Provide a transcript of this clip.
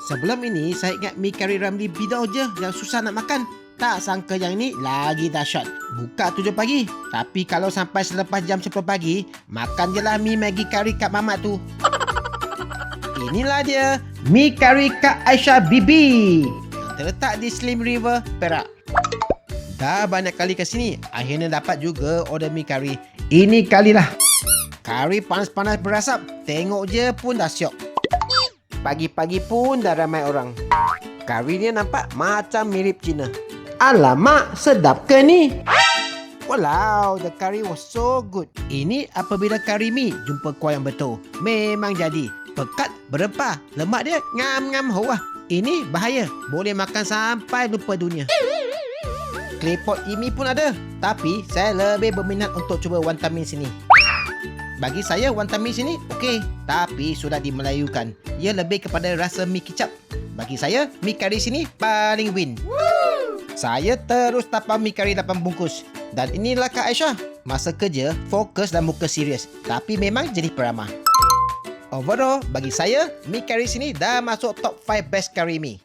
Sebelum ini, saya ingat mi kari Ramli Bidaw je yang susah nak makan. Tak sangka yang ni lagi dahsyat. Buka 7 pagi. Tapi kalau sampai selepas jam 10 pagi, makan je lah mi Maggi kari Kak Mamat tu. Inilah dia, mi kari Kak Aisyah Bibi yang terletak di Slim River, Perak. Dah banyak kali ke sini, akhirnya dapat juga order mi kari. Ini kalilah. Kari panas-panas berasap, tengok je pun dah syok. Pagi-pagi pun dah ramai orang. Kari dia nampak macam mirip Cina. Alamak, sedap ke ni? Wow, the curry was so good. Ini apabila kari mi jumpa kuah yang betul. Memang jadi. Pekat, berempah, lemak dia ngam-ngam wah. Ini bahaya, boleh makan sampai lupa dunia. Claypot imi pun ada. Tapi saya lebih berminat untuk cuba wonton mee sini. Bagi saya wonton mee sini okey, tapi sudah dimelayukan. Ia lebih kepada rasa mi kicap. Bagi saya, mi kari sini paling win. Saya terus tapau mi kari 8 bungkus. Dan inilah Kak Aisyah. Masa kerja, fokus dan muka serius. Tapi memang jadi peramah. Overall, bagi saya, mi kari sini dah masuk top 5 best kari mi.